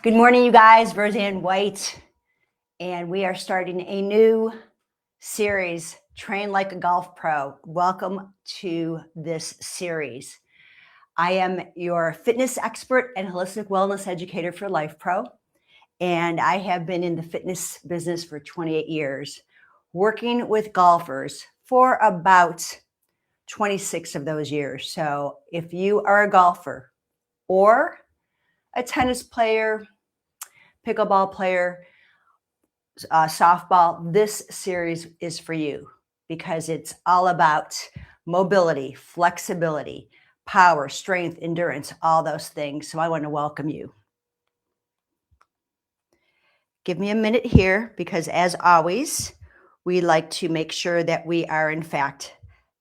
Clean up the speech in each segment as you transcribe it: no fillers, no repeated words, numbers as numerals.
Good morning, you guys. Roseann White, and we are starting a new series, Train Like a Golf Pro. Welcome to this series. I am your fitness expert and holistic wellness educator for Life Pro, and I have been in the fitness business for 28 years, working with golfers for about 26 of those years. So if you are a golfer or a tennis player, pickleball player, softball, this series is for you because it's all about mobility, flexibility, power, strength, endurance, all those things. So I want to welcome you. Give me a minute here because, as always, we like to make sure that we are, in fact,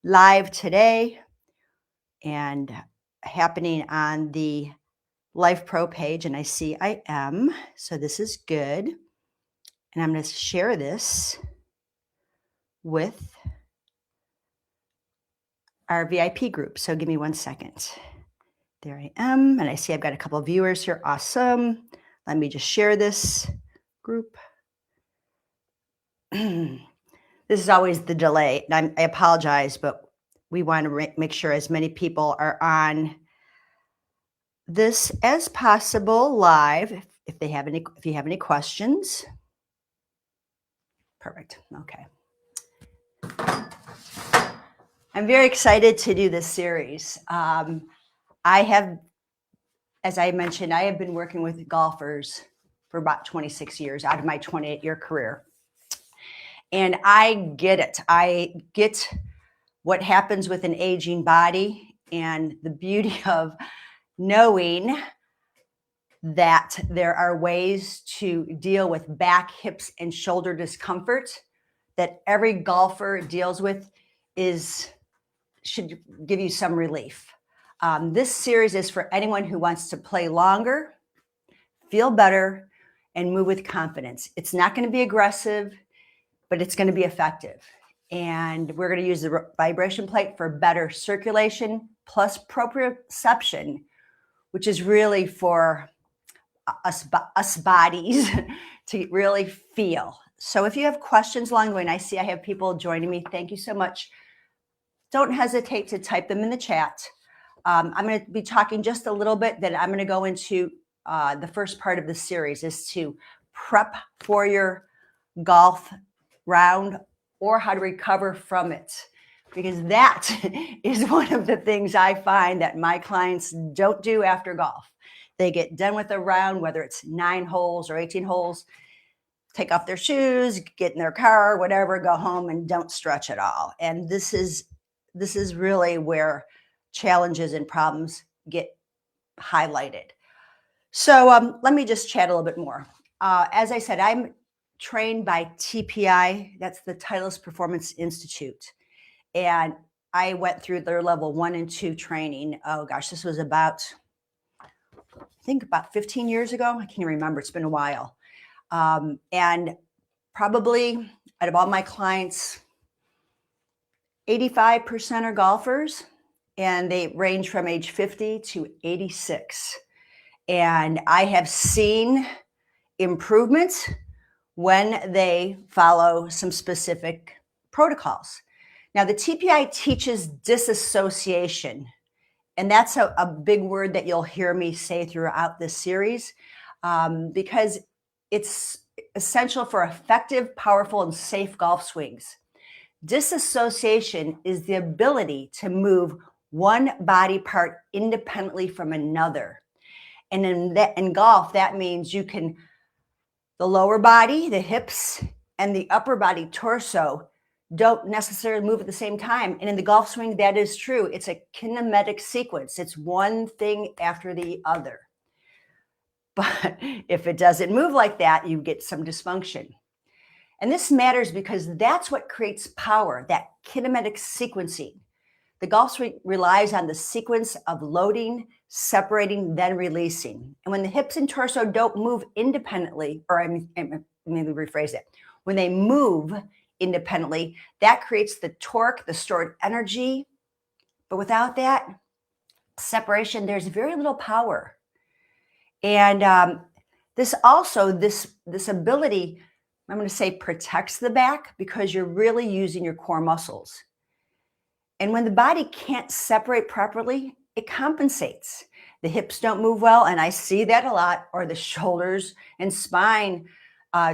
live today and happening on the Life Pro page. And I see I am. So this is good. And I'm going to share this with our VIP group. So give me 1 second. There I am. And I see I've got a couple of viewers here. Awesome. Let me just share this group. This is always the delay. And I apologize, but we want to make sure as many people are on this as possible live. If you have any questions. Perfect. Okay. I'm very excited to do this series. As I mentioned, I have been working with golfers for about 26 years out of my 28-year career. And I get it. I get what happens with an aging body and the beauty of knowing that there are ways to deal with back, hips, and shoulder discomfort that every golfer deals with should give you some relief. This series is for anyone who wants to play longer, feel better, and move with confidence. It's not going to be aggressive, but it's going to be effective. And we're going to use the vibration plate for better circulation plus proprioception, which is really for us bodies to really feel. So if you have questions along the way, and I see I have people joining me, thank you so much. Don't hesitate to type them in the chat. I'm going to be talking just a little bit, then I'm going to go into the first part of the series is to prep for your golf round or how to recover from it. Because that is one of the things I find that my clients don't do after golf. They get done with a round, whether it's 9 holes or 18 holes, take off their shoes, get in their car, whatever, go home and don't stretch at all. And this is really where challenges and problems get highlighted. So let me just chat a little bit more. As I said, I'm trained by TPI. That's the Titleist Performance Institute. And I went through their level 1 and 2 training. Oh gosh, this was about 15 years ago. I can't remember. It's been a while. And probably out of all my clients, 85% are golfers, and they range from age 50 to 86. And I have seen improvements when they follow some specific protocols. Now, the TPI teaches disassociation, and that's a big word that you'll hear me say throughout this series because it's essential for effective, powerful, and safe golf swings. Disassociation is the ability to move one body part independently from another. And in golf, that means the lower body, the hips, and the upper body, torso, don't necessarily move at the same time. And in the golf swing, that is true. It's a kinematic sequence. It's one thing after the other. But if it doesn't move like that, you get some dysfunction. And this matters because that's what creates power, that kinematic sequencing. The golf swing relies on the sequence of loading, separating, then releasing. And when the hips and torso don't move independently, or maybe rephrase it, when they move independently, that creates the torque, the stored energy. But without that separation, there's very little power. And This also, this ability, I'm going to say, protects the back because you're really using your core muscles. And when the body can't separate properly, it compensates. The hips don't move well, and I see that a lot, or the shoulders and spine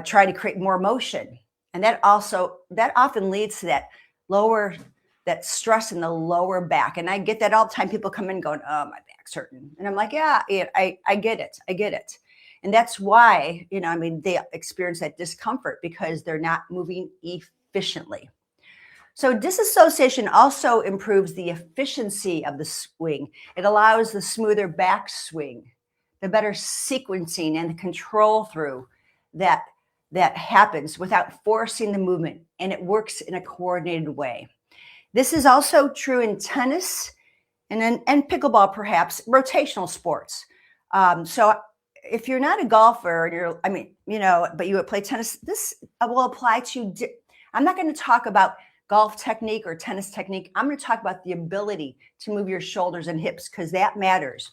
try to create more motion. And that often leads to that stress in the lower back. And I get that all the time. People come in going, oh, my back's hurting. And I'm like, yeah, I get it. I get it. And that's why, they experience that discomfort because they're not moving efficiently. So disassociation also improves the efficiency of the swing. It allows the smoother back swing, the better sequencing and the control through that happens without forcing the movement, and it works in a coordinated way. This is also true in tennis and pickleball, perhaps rotational sports. So if you're not a golfer, but you would play tennis, this will apply to. I'm not going to talk about golf technique or tennis technique. I'm going to talk about the ability to move your shoulders and hips because that matters.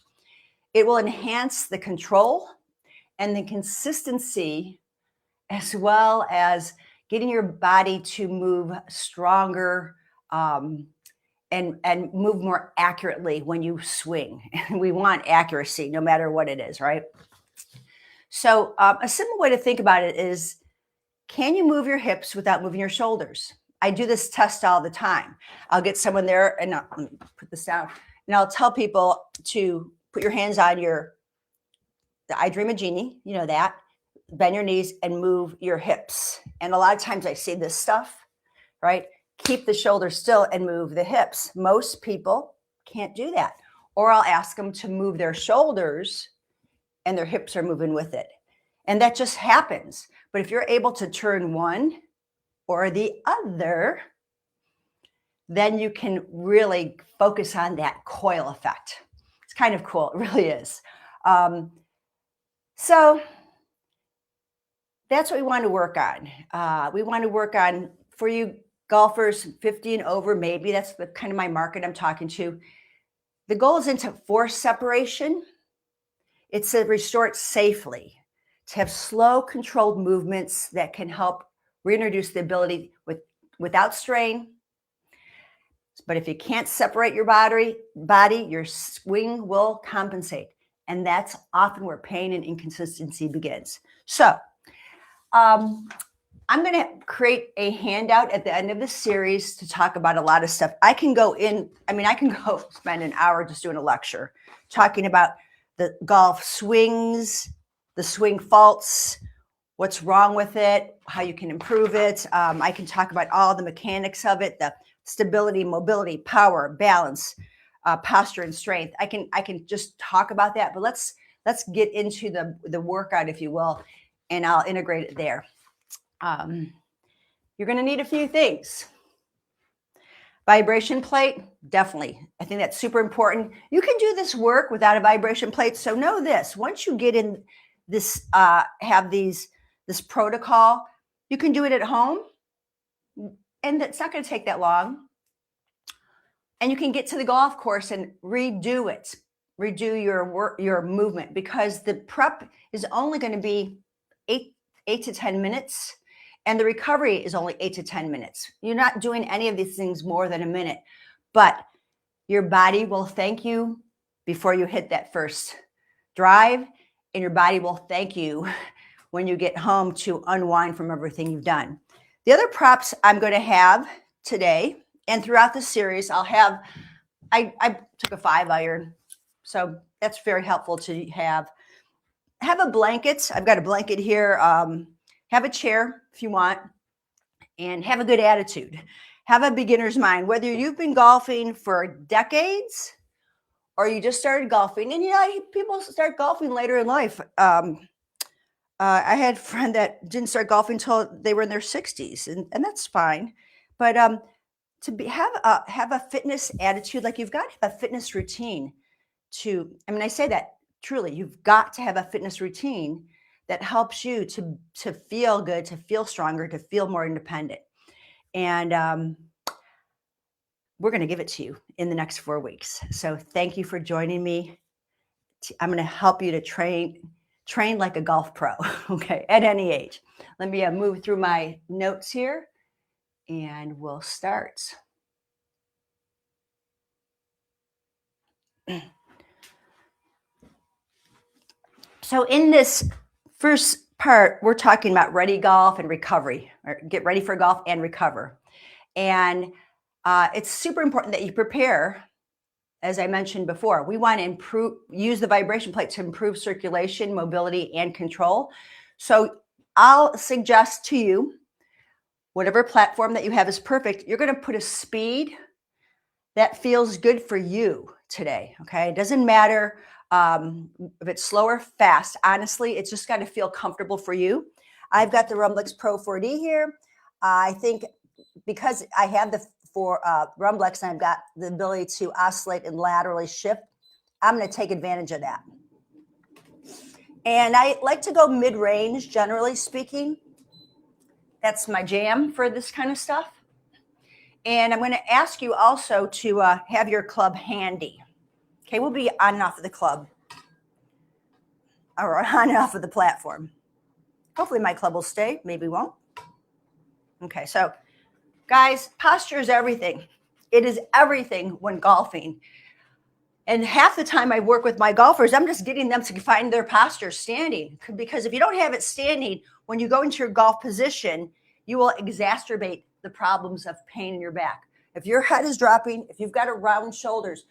It will enhance the control and the consistency, as well as getting your body to move stronger and move more accurately when you swing. We want accuracy no matter what it is, right? So a simple way to think about it is, can you move your hips without moving your shoulders? I do this test all the time. I'll get someone there and let me put this down, and I'll tell people to put your hands on the I Dream a Genie, that, bend your knees and move your hips. And a lot of times I see this stuff, right? Keep the shoulders still and move the hips. Most people can't do that. Or I'll ask them to move their shoulders and their hips are moving with it. And that just happens. But if you're able to turn one or the other, then you can really focus on that coil effect. It's kind of cool. It really is. So that's what we want to work on. We want to work on, for you golfers 50 and over, maybe that's the kind of my market I'm talking to. The goal isn't to force separation. It's to restore it safely, to have slow, controlled movements that can help reintroduce the ability without strain. But if you can't separate your body, your swing will compensate. And that's often where pain and inconsistency begins. So I'm going to create a handout at the end of the series to talk about a lot of stuff. I can go spend an hour just doing a lecture, talking about the golf swings, the swing faults, what's wrong with it, how you can improve it. I can talk about all the mechanics of it, the stability, mobility, power, balance, posture, and strength. I can just talk about that, but let's get into the workout, if you will, and I'll integrate it there. You're going to need a few things. Vibration plate, definitely. I think that's super important. You can do this work without a vibration plate. So know this, once you get in this, this protocol, you can do it at home, and it's not going to take that long. And you can get to the golf course and redo your movement, because the prep is only going to be 8 to 10 minutes. And the recovery is only 8 to 10 minutes. You're not doing any of these things more than a minute, but your body will thank you before you hit that first drive, and your body will thank you when you get home to unwind from everything you've done. The other props I'm going to have today and throughout the series, I took a 5-iron, so that's very helpful to have. Have a blanket. I've got a blanket here. Have a chair if you want, and have a good attitude. Have a beginner's mind, whether you've been golfing for decades or you just started golfing. And people start golfing later in life. I had a friend that didn't start golfing until they were in their 60s, and that's fine. But have a fitness attitude, like you've got to have a fitness routine. I say that truly, you've got to have a fitness routine that helps you to feel good, to feel stronger, to feel more independent. And we're going to give it to you in the next 4 weeks. So thank you for joining me. I'm going to help you to train trained like a golf pro, okay, at any age. Let me move through my notes here and we'll start. So in this first part, we're talking about ready golf and recovery, or get ready for golf and recover. And it's super important that you prepare. As I mentioned before, we want to use the vibration plate to improve circulation, mobility, and control. So I'll suggest to you, whatever platform that you have is perfect. You're going to put a speed that feels good for you today, okay? It doesn't matter if it's slow or fast. Honestly, it's just got to feel comfortable for you. I've got the Rumblex Pro 4D here. I think because I have the Rumblex and I've got the ability to oscillate and laterally shift, I'm going to take advantage of that. And I like to go mid-range, generally speaking. That's my jam for this kind of stuff. And I'm going to ask you also to have your club handy. Okay, we'll be on and off of the club or on and off of the platform. Hopefully my club will stay. Maybe won't. Okay, so guys, posture is everything. It is everything when golfing. And half the time I work with my golfers, I'm just getting them to find their posture standing. Because if you don't have it standing, when you go into your golf position, you will exacerbate the problems of pain in your back. If your head is dropping, if you've got a round shoulders,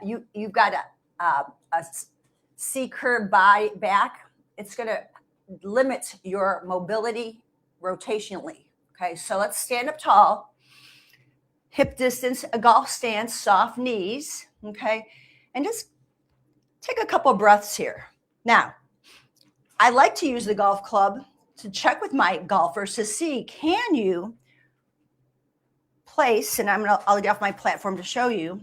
you've got a C-curve back, it's going to limit your mobility rotationally. Okay, so let's stand up tall, hip distance, a golf stance, soft knees, okay, and just take a couple breaths here. Now, I like to use the golf club to check with my golfers to see, can you place, and I'll get off my platform to show you,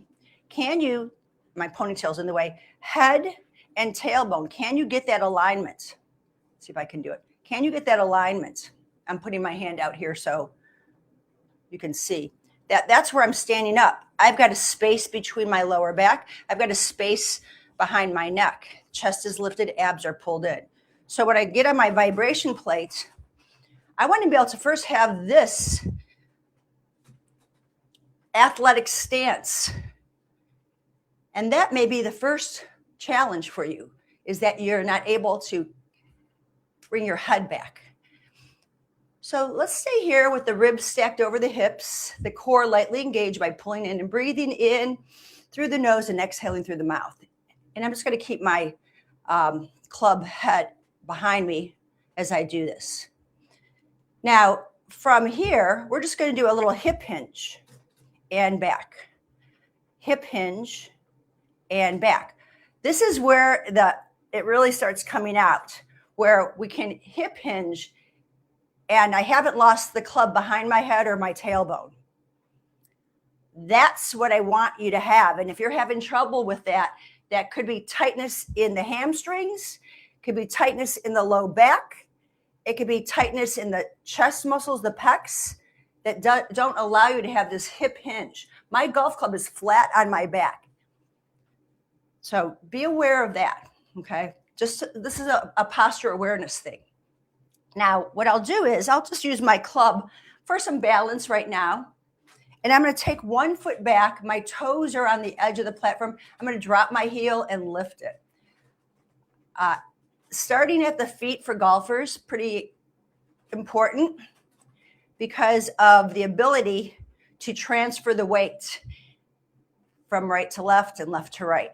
can you, my ponytail's in the way, head and tailbone, can you get that alignment? Let's see if I can do it. Can you get that alignment? I'm putting my hand out here so you can see. That's where I'm standing up. I've got a space between my lower back. I've got a space behind my neck. Chest is lifted, abs are pulled in. So when I get on my vibration plate, I want to be able to first have this athletic stance. And that may be the first challenge for you, is that you're not able to bring your head back. So let's stay here with the ribs stacked over the hips, the core lightly engaged by pulling in and breathing in through the nose and exhaling through the mouth. And I'm just going to keep my club head behind me as I do this. Now, from here, we're just going to do a little hip hinge and back. Hip hinge and back. This is where it really starts coming out, where we can hip hinge and I haven't lost the club behind my head or my tailbone. That's what I want you to have. And if you're having trouble with that, that could be tightness in the hamstrings, could be tightness in the low back, it could be tightness in the chest muscles, the pecs, that don't allow you to have this hip hinge. My golf club is flat on my back. So be aware of that, okay? This is a posture awareness thing. Now, what I'll do is I'll just use my club for some balance right now. And I'm going to take 1 foot back. My toes are on the edge of the platform. I'm going to drop my heel and lift it. Starting at the feet for golfers, pretty important because of the ability to transfer the weight from right to left and left to right.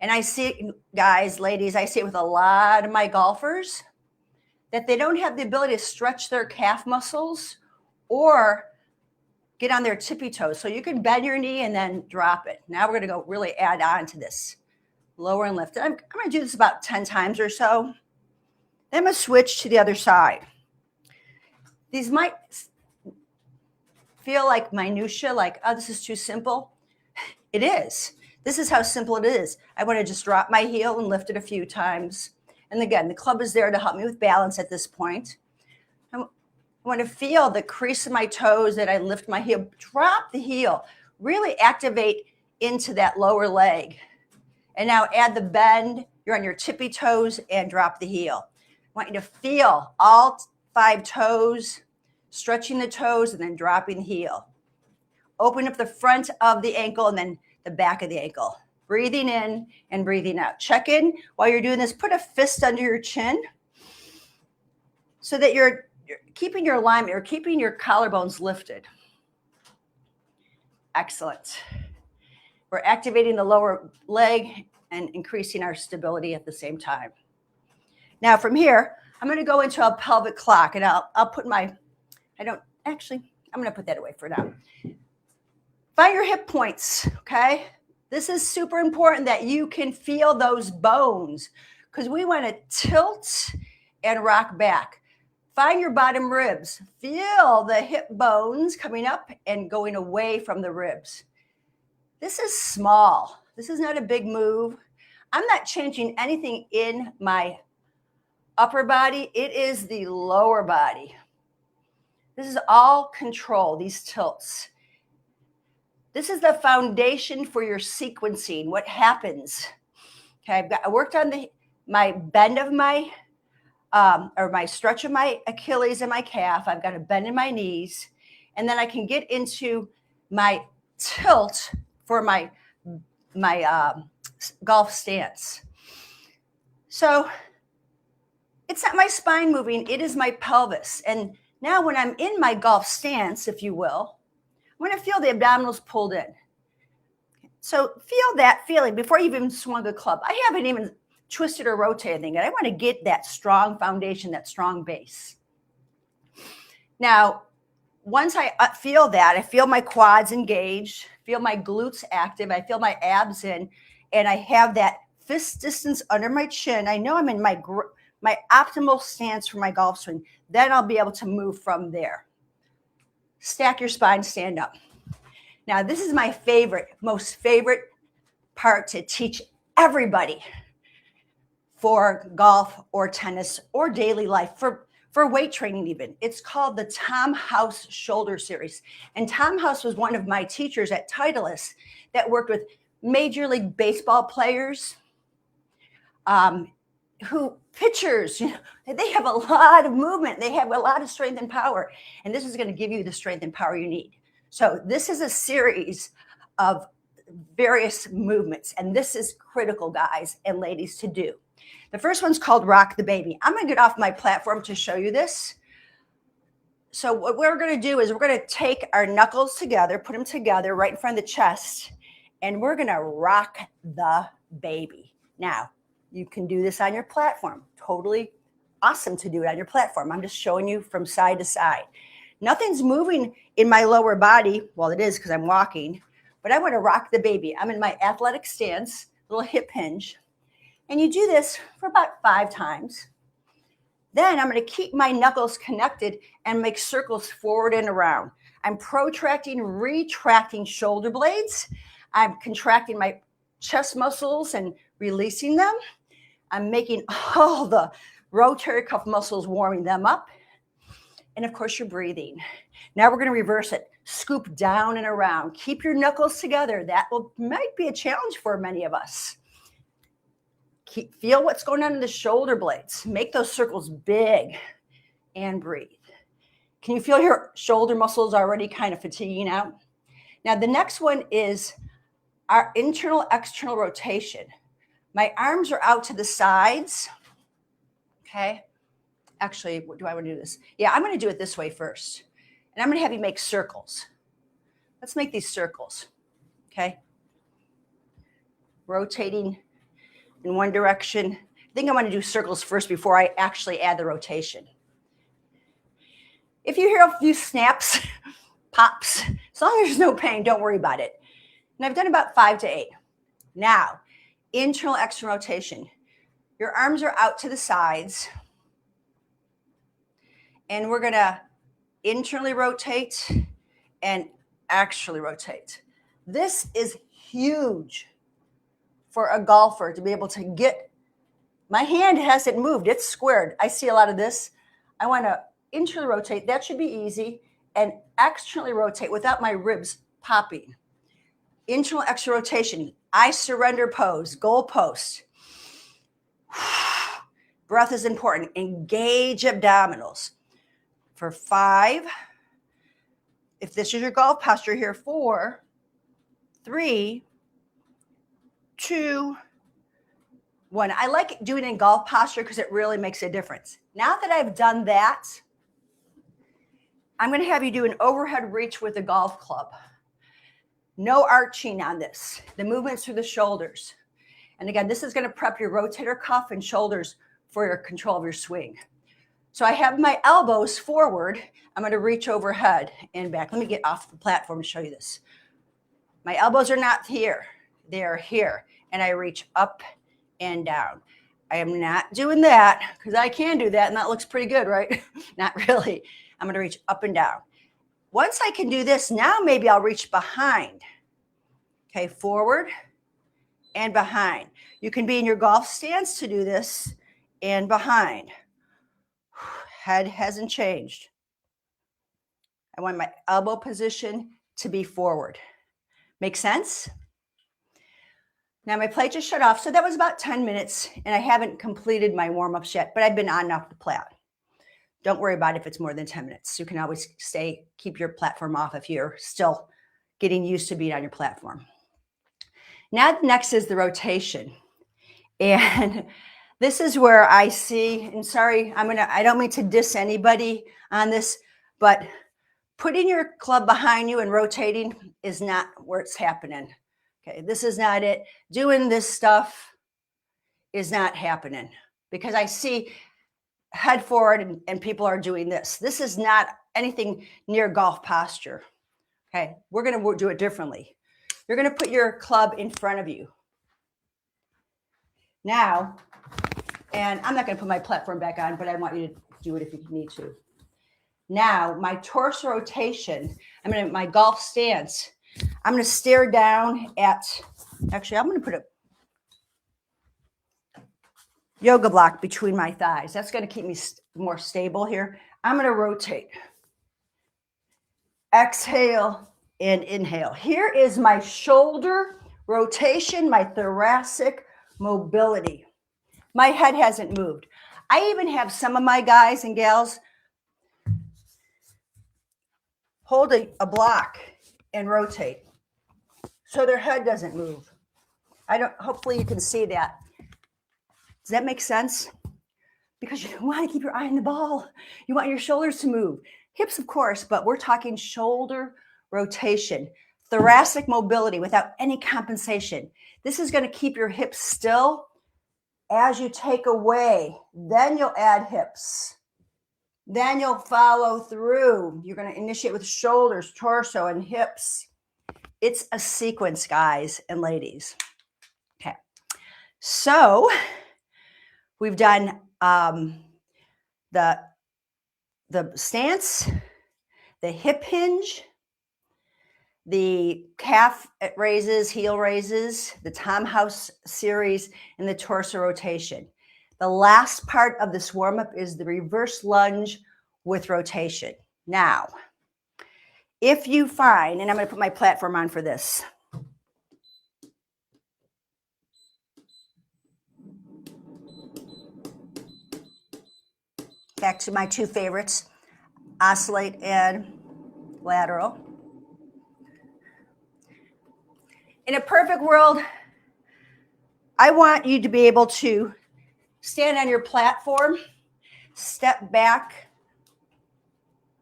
And I see, guys, ladies, I see it with a lot of my golfers that they don't have the ability to stretch their calf muscles or get on their tippy toes. So you can bend your knee and then drop it. Now we're going to go really add on to this. Lower and lift. I'm going to do this about 10 times or so. Then I'm going to switch to the other side. These might feel like minutia, like, oh, this is too simple. It is. This is how simple it is. I want to just drop my heel and lift it a few times. And again, the club is there to help me with balance at this point. I want to feel the crease of my toes that I lift my heel, drop the heel, really activate into that lower leg. And now add the bend You're on your tippy toes and drop the heel. I want you to feel all 5 toes, stretching the toes and then dropping the heel. Open up the front of the ankle and then the back of the ankle. Breathing in and breathing out. Check in while you're doing this. Put a fist under your chin so that you're keeping your alignment, you're keeping your collarbones lifted. Excellent. We're activating the lower leg and increasing our stability at the same time. Now from here, I'm going to go into a pelvic clock, and I'll put my, I'm going to put that away for now. Find your hip points, okay? This is super important that you can feel those bones because we want to tilt and rock back. Find your bottom ribs. Feel the hip bones coming up and going away from the ribs. This is small. This is not a big move. I'm not changing anything in my upper body. It is the lower body. This is all control, these tilts. This is the foundation for your sequencing. What happens? Okay, I worked on my bend of my, or my stretch of my Achilles and my calf. I've got a bend in my knees. And then I can get into my tilt for my golf stance. So it's not my spine moving, it is my pelvis. And now when I'm in my golf stance, if you will, I'm going to feel the abdominals pulled in. So feel that feeling before you even swung a club. I haven't even twisted or rotated anything. I want to get that strong foundation, that strong base. Now, once I feel that, I feel my quads engaged, feel my glutes active, I feel my abs in, and I have that fist distance under my chin. I know I'm in my optimal stance for my golf swing. Then I'll be able to move from there. Stack your spine, stand up. Now, this is my most favorite part to teach everybody for golf or tennis or daily life, for weight training even. It's called the Tom House Shoulder Series. And Tom House was one of my teachers at Titleist that worked with Major League Baseball players, pitchers, they have a lot of movement. They have a lot of strength and power. And this is going to give you the strength and power you need. So this is a series of various movements. And this is critical, guys and ladies, to do. The first one's called Rock the Baby. I'm going to get off my platform to show you this. So what we're going to do is we're going to take our knuckles together, put them together right in front of the chest, and we're going to rock the baby. Now, you can do this on your platform. Totally awesome to do it on your platform. I'm just showing you from side to side. Nothing's moving in my lower body. Well, it is because I'm walking, but I want to rock the baby. I'm in my athletic stance, little hip hinge. And you do this for about 5 times. Then I'm going to keep my knuckles connected and make circles forward and around. I'm protracting, retracting shoulder blades. I'm contracting my chest muscles and releasing them. I'm making all the rotator cuff muscles, warming them up. And of course, you're breathing. Now we're going to reverse it. Scoop down and around. Keep your knuckles together. That might be a challenge for many of us. Feel what's going on in the shoulder blades. Make those circles big and breathe. Can you feel your shoulder muscles already kind of fatiguing out? Now, the next one is our internal external rotation. My arms are out to the sides. Okay. Actually, do I want to do this? Yeah, I'm going to do it this way first. And I'm going to have you make circles. Let's make these circles. Okay. Rotating in one direction. I think I want to do circles first before I actually add the rotation. If you hear a few snaps, pops, as long as there's no pain, don't worry about it. And I've done about 5 to 8. Now, internal external rotation. Your arms are out to the sides. And we're going to internally rotate and externally rotate. This is huge for a golfer to be able to get. My hand hasn't moved. It's squared. I see a lot of this. I want to internally rotate. That should be easy. And externally rotate without my ribs popping. Internal external rotation. I surrender pose, goal post. Breath is important. Engage abdominals. For 5, if this is your golf posture here, 4, 3, 2, 1. I like doing it in golf posture because it really makes a difference. Now that I've done that, I'm going to have you do an overhead reach with a golf club. No arching on this. The movements through the shoulders. And again, this is going to prep your rotator cuff and shoulders for your control of your swing. So I have my elbows forward. I'm going to reach overhead and back. Let me get off the platform to show you this. My elbows are not here. They are here. And I reach up and down. I am not doing that because I can do that and that looks pretty good, right? Not really. I'm going to reach up and down. Once I can do this, now maybe I'll reach behind. Okay, forward and behind. You can be in your golf stance to do this and behind. Head hasn't changed. I want my elbow position to be forward. Make sense? Now my plate just shut off, so that was about 10 minutes, and I haven't completed my warm-ups yet, but I've been on and off the plat. Don't worry about it if it's more than 10 minutes. You can always keep your platform off if you're still getting used to being on your platform. Now next is the rotation. And this is where I see, and sorry, I don't mean to diss anybody on this, but putting your club behind you and rotating is not where it's happening. Okay, this is not it. Doing this stuff is not happening because I see head forward and people are doing this. This is not anything near golf posture. Okay, we're going to do it differently. You're going to put your club in front of you. Now, and I'm not going to put my platform back on, but I want you to do it if you need to. Now, my torso rotation, my golf stance, I'm going to stare down at, actually, I'm going to put a yoga block between my thighs. That's going to keep me more stable here. I'm going to rotate. Exhale and inhale. Here is my shoulder rotation, my thoracic mobility. My head hasn't moved. I even have some of my guys and gals hold a block and rotate so their head doesn't move. Hopefully you can see that. Does that make sense? Because you want to keep your eye on the ball. You want your shoulders to move. Hips, of course, but we're talking shoulder rotation, thoracic mobility without any compensation. This is going to keep your hips still. As you take away, then you'll add hips. Then you'll follow through. You're going to initiate with shoulders, torso, and hips. It's a sequence, guys and ladies. Okay. So we've done the stance, the hip hinge, the calf raises, heel raises, the Tom House series, and the torso rotation. The last part of this warm-up is the reverse lunge with rotation. Now, if you find, and I'm going to put my platform on for this. Back to my two favorites, oscillate and lateral. In a perfect world, I want you to be able to stand on your platform, step back,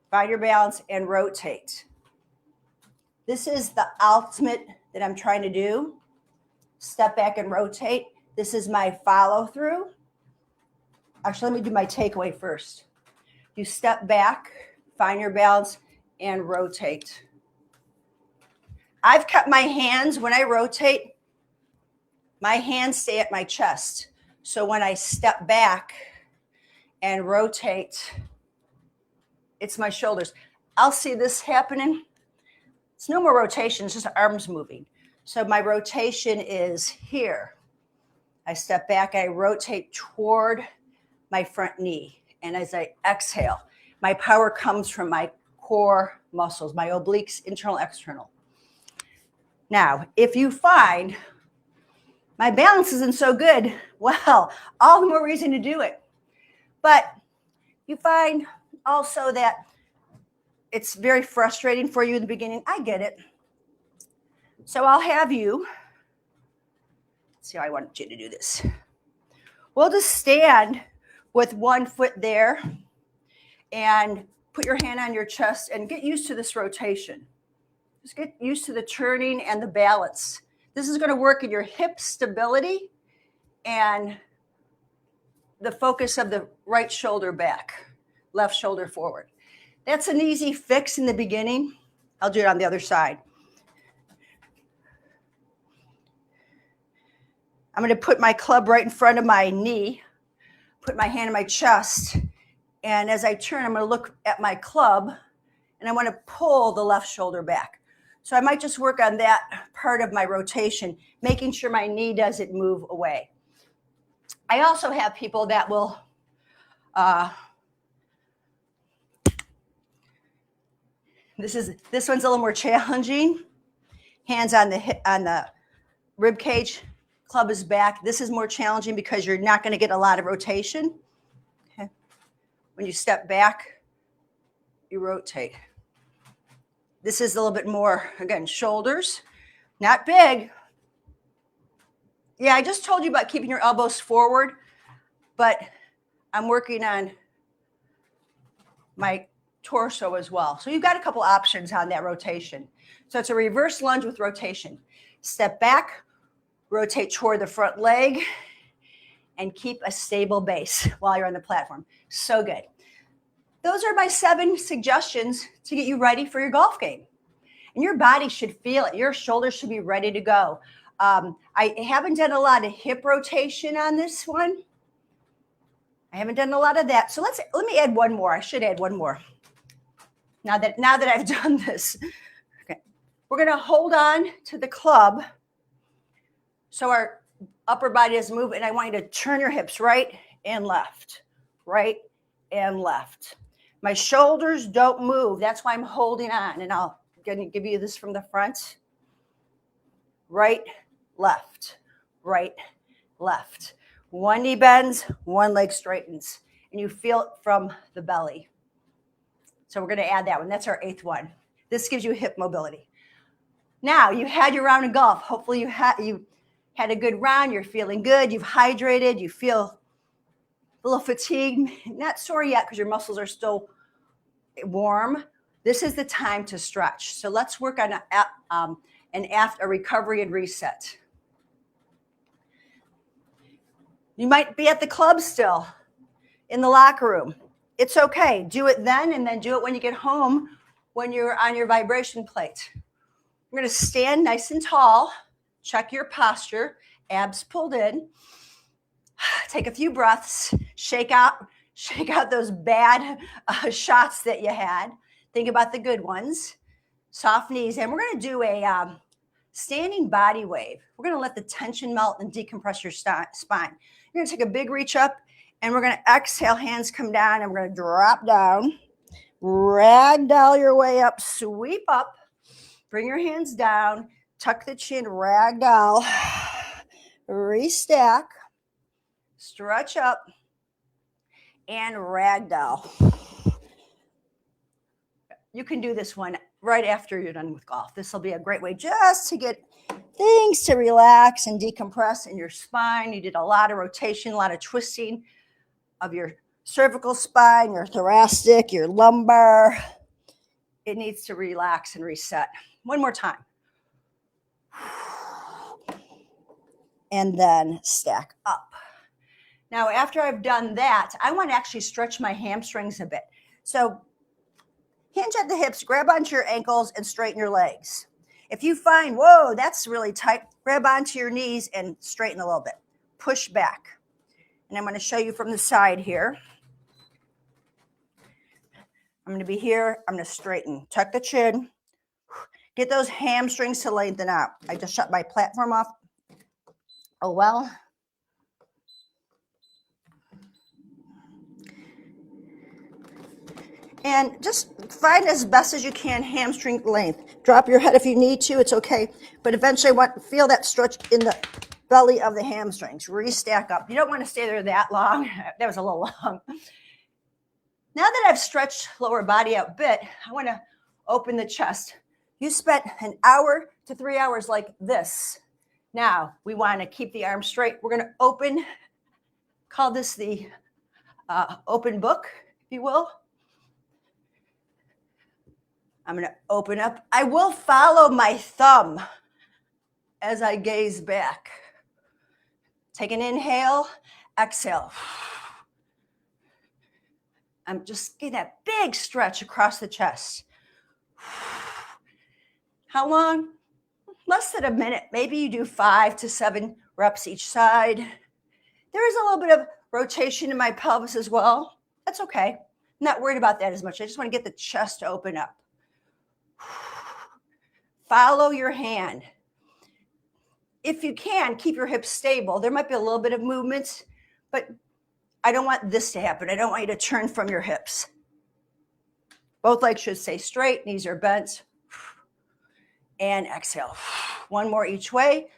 find your balance, and rotate. This is the ultimate that I'm trying to do. Step back and rotate. This is my follow through. Actually, let me do my takeaway first. You step back, find your balance, and rotate. I've kept my hands, when I rotate, my hands stay at my chest. So when I step back and rotate, it's my shoulders. I'll see this happening. It's no more rotation, it's just arms moving. So my rotation is here. I step back, I rotate toward my front knee. And as I exhale, my power comes from my core muscles, my obliques, internal, external. Now, if you find my balance isn't so good, well, all the more reason to do it. But you find also that it's very frustrating for you in the beginning. I get it. So I'll have you, let's see how I want you to do this. We'll just stand with one foot there and put your hand on your chest and get used to this rotation. Just get used to the turning and the balance. This is going to work in your hip stability and the focus of the right shoulder back, left shoulder forward. That's an easy fix in the beginning. I'll do it on the other side. I'm going to put my club right in front of my knee, put my hand on my chest, and as I turn, I'm going to look at my club, and I want to pull the left shoulder back. So I might just work on that part of my rotation, making sure my knee doesn't move away. I also have people that will this one's a little more challenging. Hands on the rib cage, club is back. This is more challenging because you're not going to get a lot of rotation. Okay. When you step back, you rotate. This is a little bit more, again, shoulders, not big. Yeah, I just told you about keeping your elbows forward, but I'm working on my torso as well. So you've got a couple options on that rotation. So it's a reverse lunge with rotation. Step back, rotate toward the front leg, and keep a stable base while you're on the platform. So good. Those are my 7 suggestions to get you ready for your golf game. And your body should feel it. Your shoulders should be ready to go. I haven't done a lot of hip rotation on this one. I haven't done a lot of that. So let me add one more. I should add one more. Now that I've done this. Okay. We're going to hold on to the club so our upper body doesn't move, and I want you to turn your hips right and left, right and left. My shoulders don't move. That's why I'm holding on, and I'll give you this from the front. Right, left, right, left. One knee bends, one leg straightens, and you feel it from the belly. So we're going to add that one. That's our 8th one. This gives you hip mobility. Now, you had your round of golf. Hopefully you had a good round. You're feeling good. You've hydrated. You feel a little fatigued. Not sore yet because your muscles are still warm. This is the time to stretch. So let's work on a recovery and reset. You might be at the club still, in the locker room. It's okay. Do it then, and then do it when you get home, when you're on your vibration plate. You're going to stand nice and tall. Check your posture. Abs pulled in. Take a few breaths. Shake out those bad shots that you had. Think about the good ones. Soft knees. And we're going to do a standing body wave. We're going to let the tension melt and decompress your spine. You're going to take a big reach up, and we're going to exhale, hands come down, and we're going to drop down. Ragdoll your way up, sweep up, bring your hands down, tuck the chin, ragdoll, restack, stretch up, and ragdoll. You can do this one right after you're done with golf. This will be a great way just to get things to relax and decompress in your spine. You did a lot of rotation, a lot of twisting of your cervical spine, your thoracic, your lumbar. It needs to relax and reset. One more time. And then stack up. Now, after I've done that, I want to actually stretch my hamstrings a bit. So hinge at the hips, grab onto your ankles, and straighten your legs. If you find, whoa, that's really tight, grab onto your knees and straighten a little bit. Push back. And I'm going to show you from the side here. I'm going to be here. I'm going to straighten. Tuck the chin. Get those hamstrings to lengthen out. I just shut my platform off. Oh, well. And just find as best as you can hamstring length. Drop your head if you need to. It's okay. But eventually feel that stretch in the belly of the hamstrings. Restack up. You don't want to stay there that long. That was a little long. Now that I've stretched lower body out a bit, I want to open the chest. You spent an hour to 3 hours like this. Now we want to keep the arms straight. We're going to open, call this the open book, if you will. I'm going to open up. I will follow my thumb as I gaze back. Take an inhale, exhale. I'm just getting that big stretch across the chest. How long? Less than a minute. Maybe you do 5 to 7 reps each side. There is a little bit of rotation in my pelvis as well. That's okay. I'm not worried about that as much. I just want to get the chest to open up. Follow your hand. If you can, keep your hips stable. There might be a little bit of movement, but I don't want this to happen. I don't want you to turn from your hips. Both legs should stay straight. Knees are bent. And exhale. One more each way.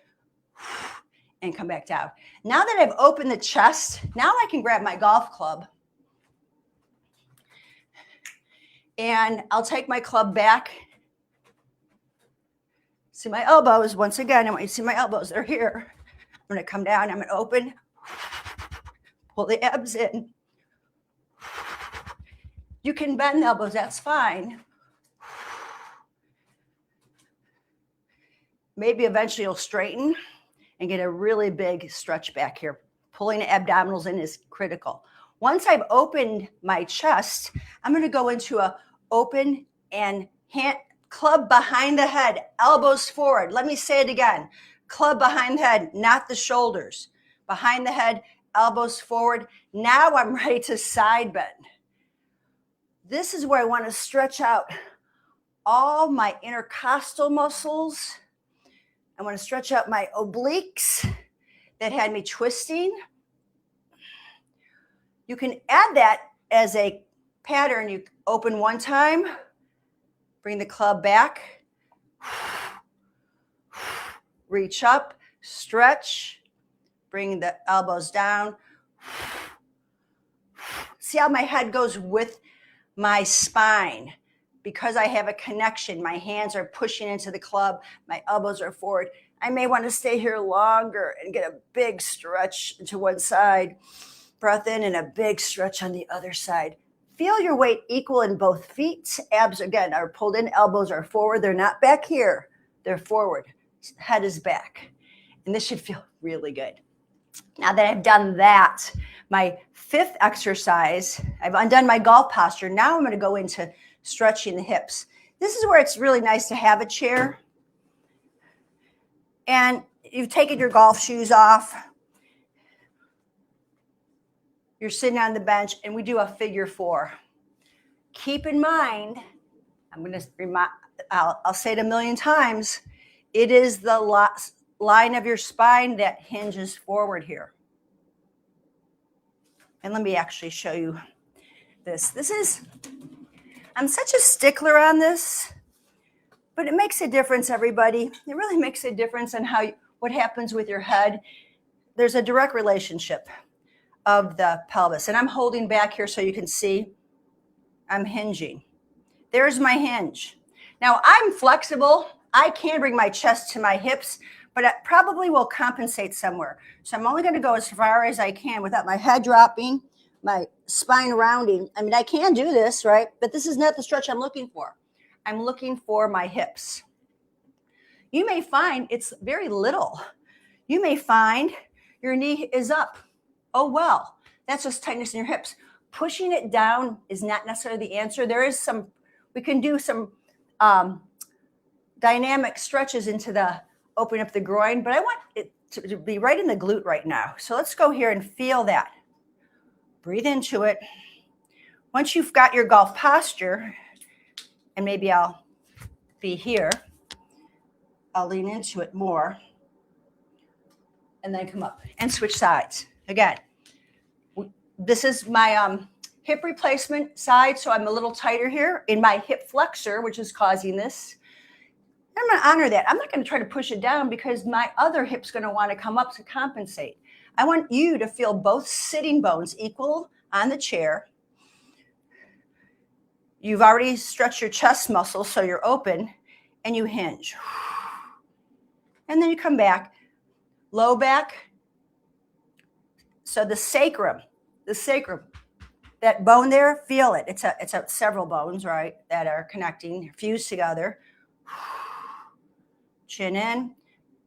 And come back down. Now that I've opened the chest, now I can grab my golf club. And I'll take my club back. See my elbows. Once again, I want you to see my elbows. They're here. I'm going to come down. I'm going to open. Pull the abs in. You can bend the elbows. That's fine. Maybe eventually you'll straighten and get a really big stretch back here. Pulling the abdominals in is critical. Once I've opened my chest, I'm going to go into a open and hand club behind the head, elbows forward. Let me say it again. Club behind the head, not the shoulders. Behind the head, elbows forward. Now I'm ready to side bend. This is where I want to stretch out all my intercostal muscles. I want to stretch out my obliques that had me twisting. You can add that as a pattern. You open one time, bring the club back, reach up, stretch, bring the elbows down. See how my head goes with my spine. Because I have a connection, my hands are pushing into the club, my elbows are forward. I may want to stay here longer and get a big stretch to one side. Breath in and a big stretch on the other side. Feel your weight equal in both feet. Abs, again, are pulled in, elbows are forward. They're not back here. They're forward. Head is back. And this should feel really good. Now that I've done that, my fifth exercise, I've undone my golf posture. Now I'm going to go into stretching the hips. This is where it's really nice to have a chair. And you've taken your golf shoes off. You're sitting on the bench, and we do a figure 4. Keep in mind, I'll say it a million times, it is the line of your spine that hinges forward here. And let me actually show you this. I'm such a stickler on this, but it makes a difference, everybody. It really makes a difference on what happens with your head. There's a direct relationship of the pelvis. And I'm holding back here so you can see I'm hinging. There's my hinge. Now I'm flexible. I can bring my chest to my hips, but it probably will compensate somewhere. So I'm only going to go as far as I can without my head dropping, my spine rounding. I mean, I can do this, right? But this is not the stretch I'm looking for. I'm looking for my hips. You may find it's very little. You may find your knee is up. Oh, well, that's just tightness in your hips. Pushing it down is not necessarily the answer. We can do some dynamic stretches into open up the groin, but I want it to be right in the glute right now. So let's go here and feel that. Breathe into it. Once you've got your golf posture, and maybe I'll be here, I'll lean into it more, and then come up and switch sides. Again, this is my hip replacement side, so I'm a little tighter here in my hip flexor, which is causing this. I'm going to honor that. I'm not going to try to push it down because my other hip's going to want to come up to compensate. I want you to feel both sitting bones equal on the chair. You've already stretched your chest muscles, so you're open, and you hinge. And then you come back, low back. So the sacrum, that bone there, feel it. It's a several bones, right, that are connecting, fused together. Chin in.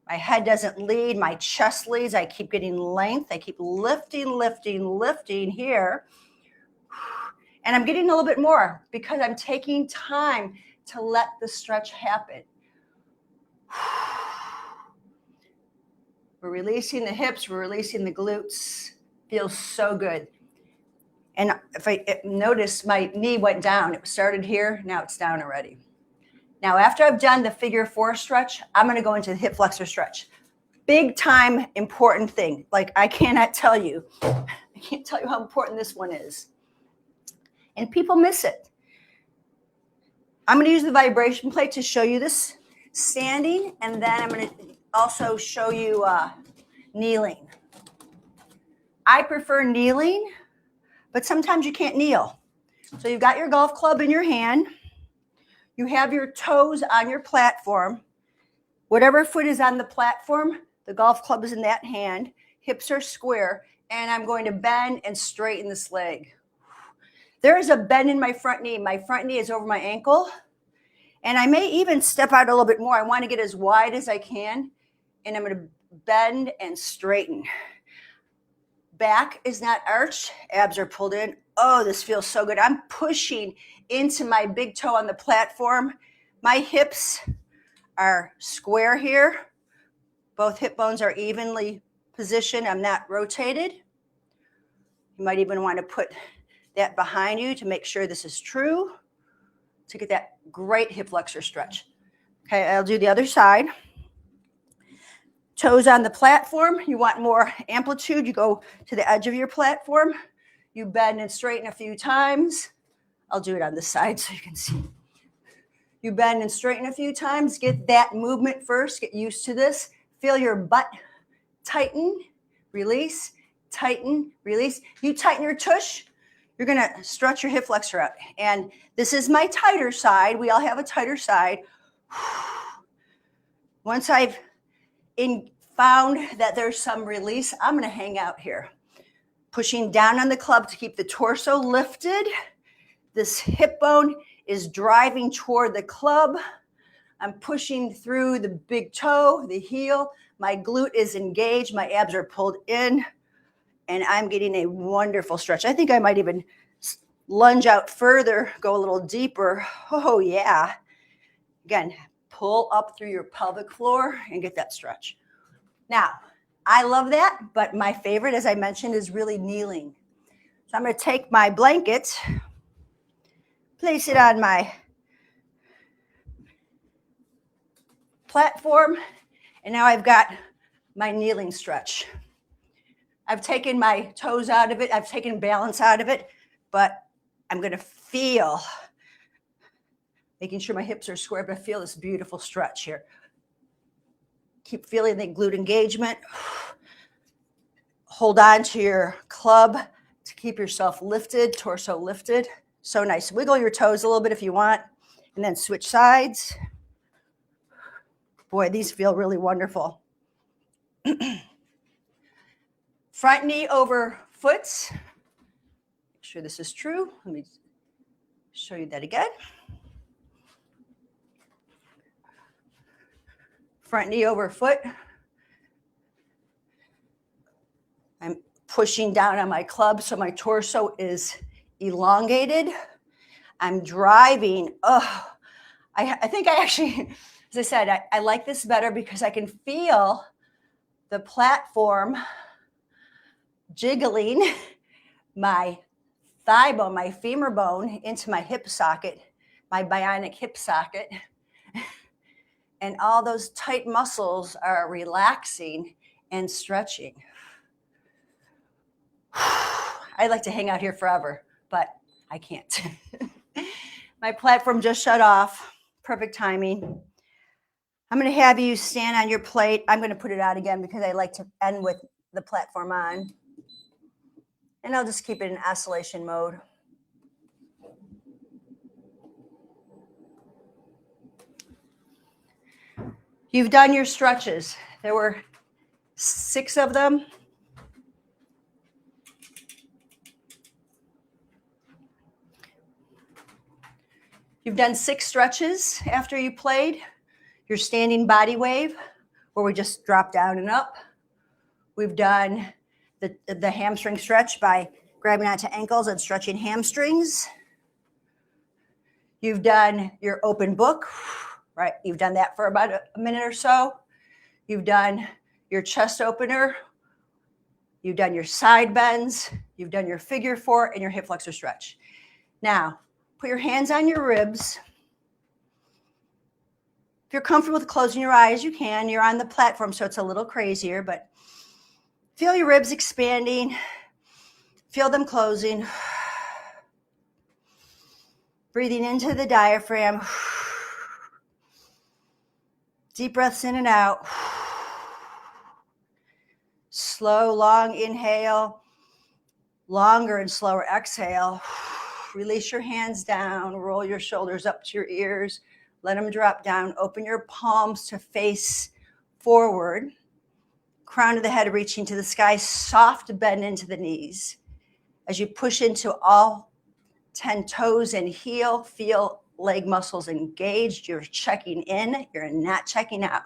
My head doesn't lead. My chest leads. I keep getting length. I keep lifting here. And I'm getting a little bit more because I'm taking time to let the stretch happen. We're releasing the hips. We're releasing the glutes. Feels so good. And if I notice, my knee went down. It started here. Now it's down already. Now, after I've done the figure 4 stretch, I'm going to go into the hip flexor stretch. Big time important thing. Like, I can't tell you how important this one is. And people miss it. I'm going to use the vibration plate to show you this standing, and then I'm going to also show you kneeling. I prefer kneeling, but sometimes you can't kneel. So you've got your golf club in your hand. You have your toes on your platform. Whatever foot is on the platform, the golf club is in that hand. Hips are square, and I'm going to bend and straighten this leg. There is a bend in my front knee. My front knee is over my ankle, and I may even step out a little bit more. I want to get as wide as I can, and I'm going to bend and straighten. Back is not arched. Abs are pulled in. Oh, this feels so good. I'm pushing into my big toe on the platform. My hips are square here. Both hip bones are evenly positioned. I'm not rotated. You might even want to put that behind you to make sure this is true, to get that great hip flexor stretch. Okay, I'll do the other side. Toes on the platform. You want more amplitude, you go to the edge of your platform. You bend and straighten a few times. I'll do it on this side so you can see. You bend and straighten a few times. Get that movement first. Get used to this. Feel your butt tighten, release, tighten, release. You tighten your tush, you're going to stretch your hip flexor out. And this is my tighter side. We all have a tighter side. Once I've found that there's some release, I'm going to hang out here. Pushing down on the club to keep the torso lifted. This hip bone is driving toward the club. I'm pushing through the big toe, the heel. My glute is engaged. My abs are pulled in. And I'm getting a wonderful stretch. I think I might even lunge out further, go a little deeper. Oh, yeah. Again, pull up through your pelvic floor and get that stretch. Now, I love that, but my favorite, as I mentioned, is really kneeling. So I'm going to take my blanket, place it on my platform, and now I've got my kneeling stretch. I've taken my toes out of it. I've taken balance out of it, but I'm going to feel, making sure my hips are square, but I feel this beautiful stretch here. Keep feeling the glute engagement. Hold on to your club to keep yourself lifted, torso lifted. So nice. Wiggle your toes a little bit if you want, and then switch sides. Boy, these feel really wonderful. Front knee over foot. Make sure this is true. Let me show you that again. Front knee over foot. I'm pushing down on my club so my torso is elongated. I'm driving. Oh, I think I actually, as I said, I like this better because I can feel the platform jiggling my thigh bone, my femur bone into my hip socket, my bionic hip socket. And all those tight muscles are relaxing and stretching. I'd like to hang out here forever, but I can't. My platform just shut off. Perfect timing. I'm going to have you stand on your plate. I'm going to put it out again because I like to end with the platform on. And I'll just keep it in oscillation mode. You've done your stretches. There were 6 of them. You've done 6 stretches after you played your standing body wave, where we just drop down and up. We've done the hamstring stretch by grabbing onto ankles and stretching hamstrings. You've done your open book, right? You've done that for about a minute or so. You've done your chest opener. You've done your side bends. You've done your figure 4 and your hip flexor stretch. Now, put your hands on your ribs. If you're comfortable with closing your eyes, you can. You're on the platform, so it's a little crazier, but feel your ribs expanding. Feel them closing. Breathing into the diaphragm. Deep breaths in and out. Slow, long inhale. Longer and slower exhale. Release your hands down. Roll your shoulders up to your ears. Let them drop down. Open your palms to face forward. Crown of the head reaching to the sky. Soft bend into the knees. As you push into all 10 toes and heel, feel leg muscles engaged. You're checking in. You're not checking out.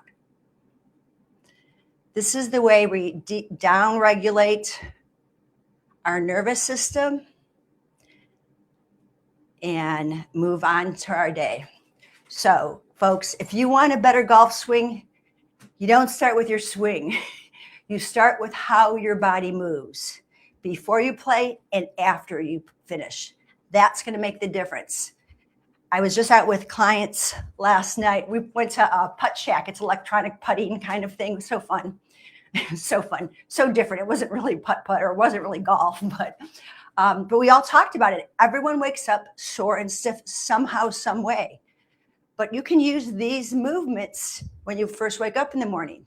This is the way we down-regulate our nervous system and move on to our day. So, folks, if you want a better golf swing, you don't start with your swing. You start with how your body moves before you play and after you finish. That's going to make the difference. I was just out with clients last night. We went to a putt shack. It's electronic putting kind of thing. So fun. So fun. So different. It wasn't really putt-putt, or it wasn't really golf, but we all talked about it. Everyone wakes up sore and stiff somehow, some way. But you can use these movements when you first wake up in the morning.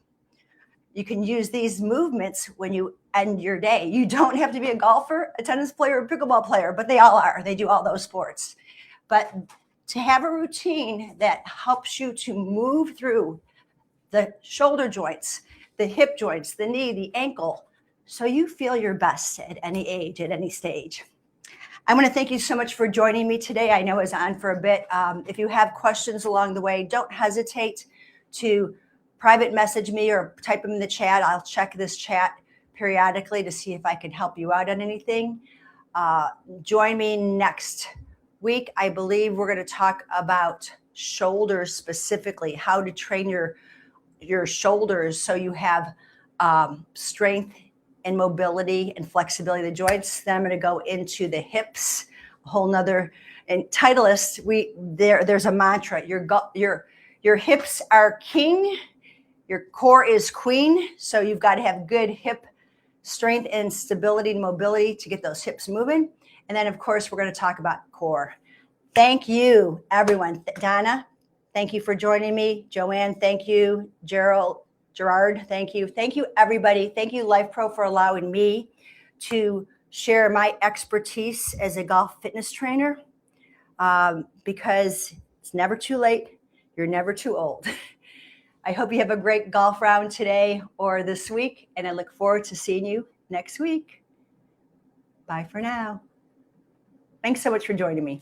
You can use these movements when you end your day. You don't have to be a golfer, a tennis player, a pickleball player, but they all are. They do all those sports. But to have a routine that helps you to move through the shoulder joints, the hip joints, the knee, the ankle, so you feel your best at any age, at any stage. I want to thank you so much for joining me today. I know I was on for a bit. If you have questions along the way, don't hesitate to private message me or type them in the chat. I'll check this chat periodically to see if I can help you out on anything. Join me next week. I believe we're going to talk about shoulders specifically, how to train your shoulders so you have strength and mobility and flexibility of the joints. Then I'm going to go into the hips, a whole nother. And Titleist, there's a mantra. Your hips are king. Your core is queen. So you've got to have good hip strength and stability and mobility to get those hips moving. And then, of course, we're going to talk about core. Thank you, everyone. Donna, thank you for joining me. Joanne, thank you. Gerard, thank you. Thank you, everybody. Thank you, Life Pro, for allowing me to share my expertise as a golf fitness trainer, because it's never too late. You're never too old. I hope you have a great golf round today or this week, and I look forward to seeing you next week. Bye for now. Thanks so much for joining me.